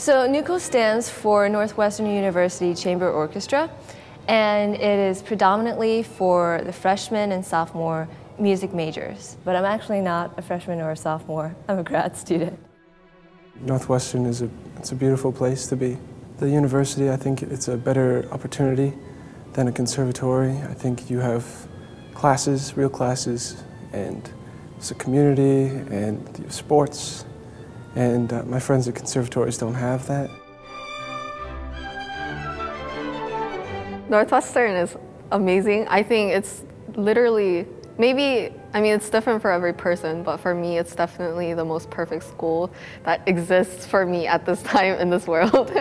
So NUCO stands for Northwestern University Chamber Orchestra, and it is predominantly for the freshman and sophomore music majors. But I'm actually not a freshman or a sophomore. I'm a grad student. Northwestern it's a beautiful place to be. The university, I think it's a better opportunity than a conservatory. I think you have classes, real classes, and it's a community, and you have sports. And my friends at conservatories don't have that. Northwestern is amazing. I think it's literally, it's different for every person, but for me, it's definitely the most perfect school that exists for me at this time in this world.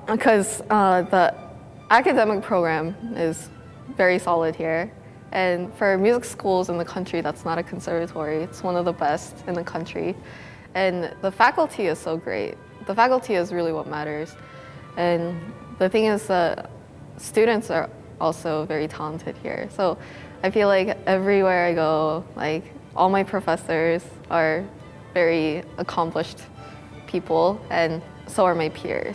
Because the academic program is very solid here. And for music schools in the country that's not a conservatory, it's one of the best in the country. And the faculty is so great. The faculty is really what matters. And the thing is that students are also very talented here. So I feel like everywhere I go, like all my professors are very accomplished people, and so are my peers.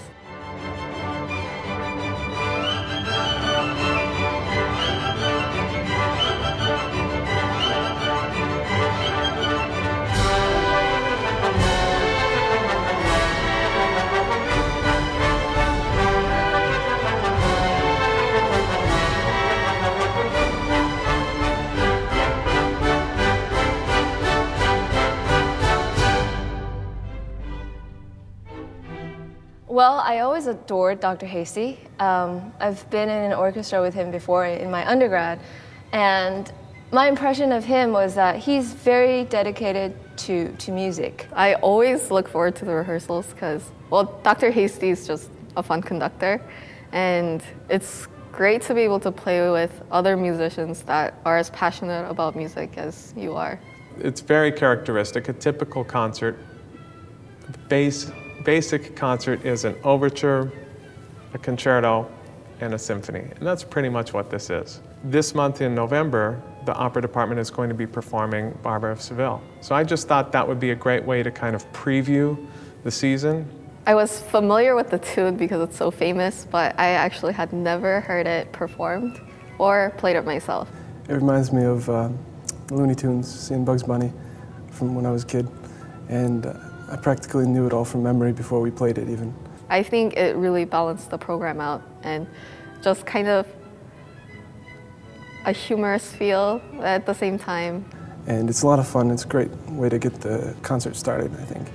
Well, I always adored Dr. Hasty. I've been in an orchestra with him before in my undergrad, and my impression of him was that he's very dedicated to music. I always look forward to the rehearsals because, well, Dr. Hasty is just a fun conductor, and it's great to be able to play with other musicians that are as passionate about music as you are. It's very characteristic, a typical concert. Basic concert is an overture, a concerto, and a symphony. And that's pretty much what this is. This month in November, the opera department is going to be performing Barber of Seville. So I just thought that would be a great way to kind of preview the season. I was familiar with the tune because it's so famous, but I actually had never heard it performed or played it myself. It reminds me of Looney Tunes, seeing Bugs Bunny from when I was a kid. And I practically knew it all from memory before we played it even. I think it really balanced the program out and just kind of a humorous feel at the same time. And it's a lot of fun. It's a great way to get the concert started, I think.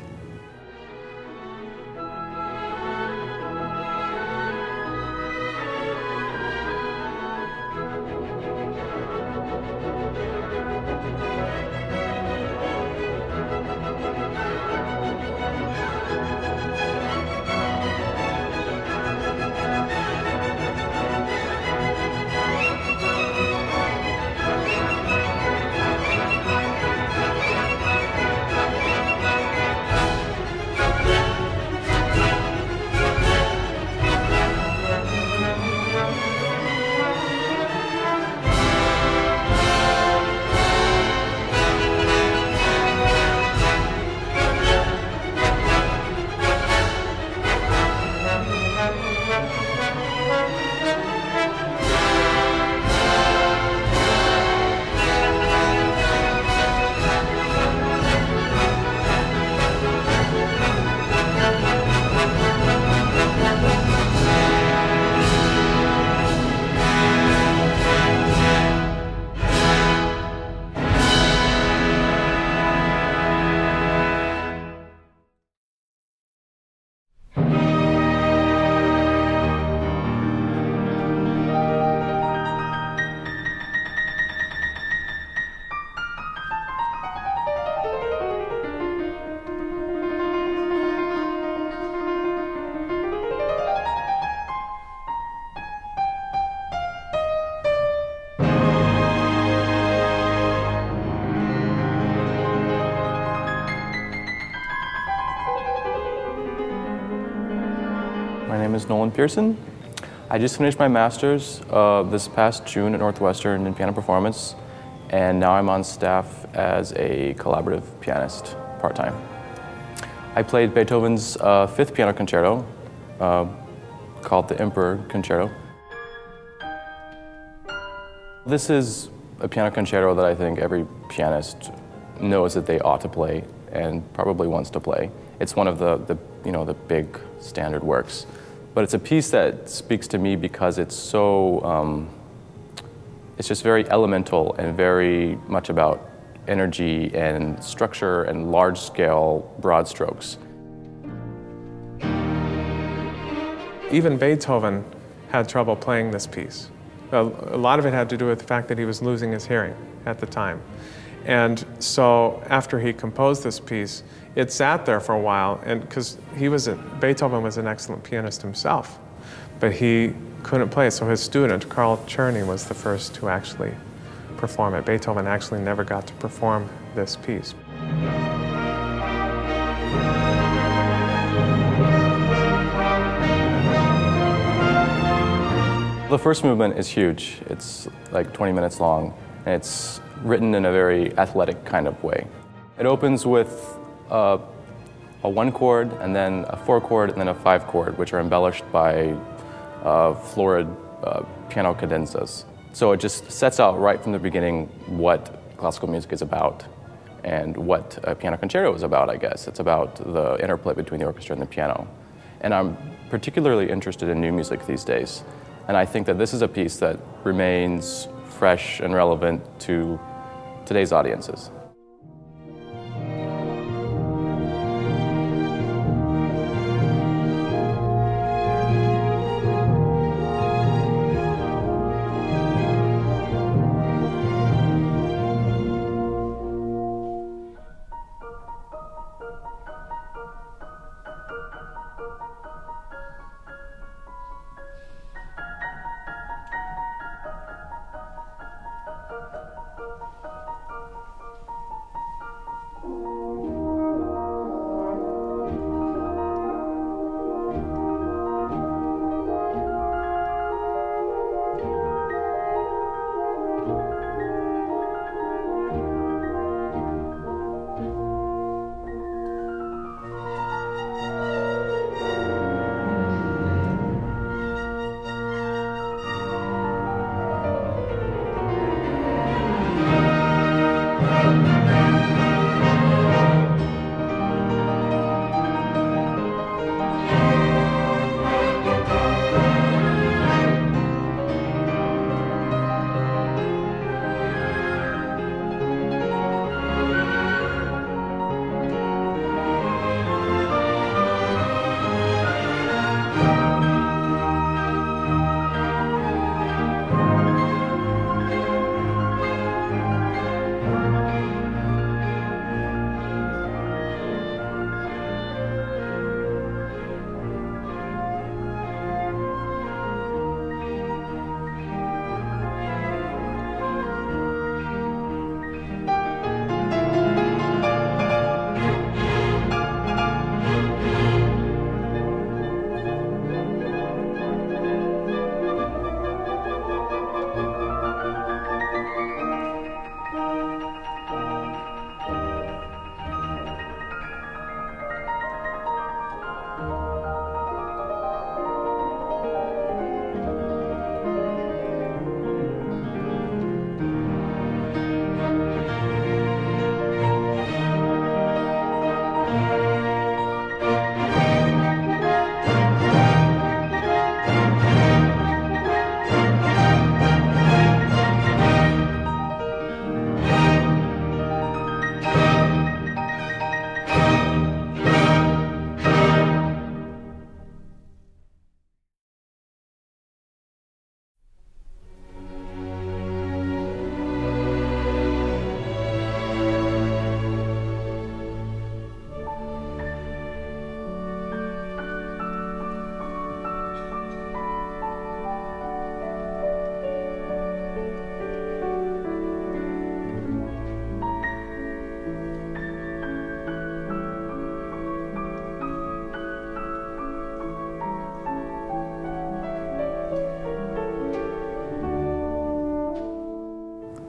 My name is Nolan Pearson. I just finished my master's this past June at Northwestern in piano performance, and now I'm on staff as a collaborative pianist part-time. I played Beethoven's fifth piano concerto, called the Emperor Concerto. This is a piano concerto that I think every pianist knows that they ought to play and probably wants to play. It's one of the big standard works. But it's a piece that speaks to me because it's so, it's just very elemental and very much about energy and structure and large-scale broad strokes. Even Beethoven had trouble playing this piece. A lot of it had to do with the fact that he was losing his hearing at the time. And so after he composed this piece, it sat there for a while, and because Beethoven was an excellent pianist himself, but he couldn't play it. So his student, Carl Czerny, was the first to actually perform it. Beethoven actually never got to perform this piece. The first movement is huge. It's like 20 minutes long, and it's written in a very athletic kind of way. It opens with a 1 chord, and then a 4 chord, and then a 5 chord, which are embellished by florid piano cadenzas. So it just sets out right from the beginning what classical music is about and what a piano concerto is about, I guess. It's about the interplay between the orchestra and the piano. And I'm particularly interested in new music these days. And I think that this is a piece that remains fresh and relevant to today's audiences.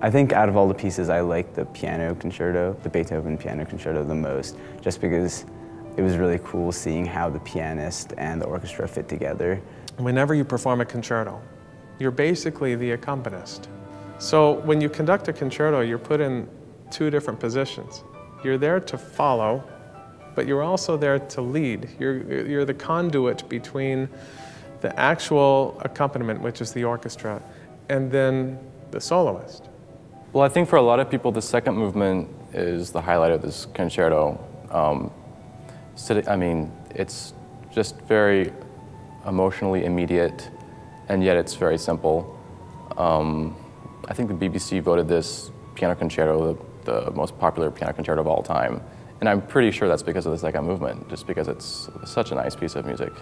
I think out of all the pieces, I like the piano concerto, the Beethoven piano concerto the most, just because It was really cool seeing how the pianist and the orchestra fit together. Whenever you perform a concerto, you're basically the accompanist. So when you conduct a concerto, you're put in two different positions. You're there to follow, but you're also there to lead. You're the conduit between the actual accompaniment, which is the orchestra, and then the soloist. Well, I think for a lot of people, the second movement is the highlight of this concerto. I mean, it's just very emotionally immediate, and yet it's very simple. I think the BBC voted this piano concerto the most popular piano concerto of all time. And I'm pretty sure that's because of the second movement, just because it's such a nice piece of music.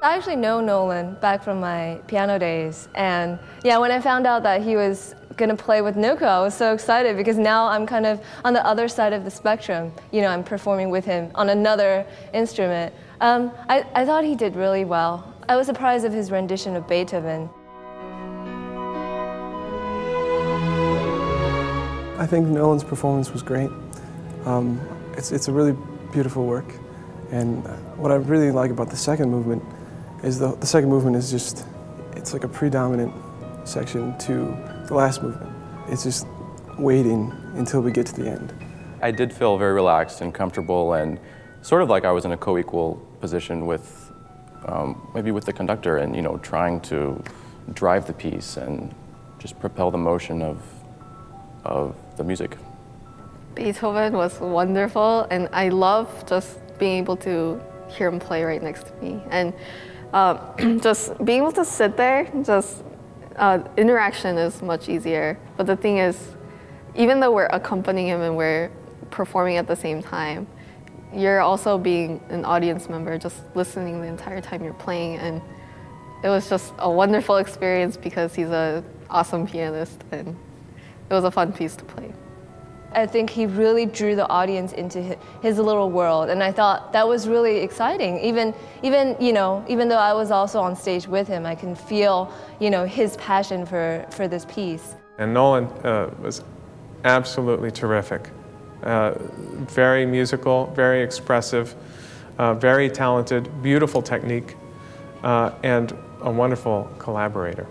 I actually know Nolan back from my piano days, and yeah, when I found out that he was going to play with Nuko, I was so excited because now I'm kind of on the other side of the spectrum. You know, I'm performing with him on another instrument. I thought he did really well. I was surprised of his rendition of Beethoven. I think Nolan's performance was great. It's a really beautiful work, and what I really like about the second movement is the second movement is just, it's like a predominant section to the last movement. It's just waiting until we get to the end. I did feel very relaxed and comfortable, and sort of like I was in a co-equal position with, maybe with the conductor, and you know, trying to drive the piece and just propel the motion of the music. Beethoven was wonderful, and I love just being able to hear him play right next to me. And just being able to sit there, just interaction is much easier. But the thing is, even though we're accompanying him and we're performing at the same time, you're also being an audience member, just listening the entire time you're playing. And it was just a wonderful experience because he's an awesome pianist, and it was a fun piece to play. I think he really drew the audience into his little world, and I thought that was really exciting. Even though I was also on stage with him, I can feel, his passion for this piece. And Nolan was absolutely terrific. Very musical, very expressive, very talented, beautiful technique, and a wonderful collaborator.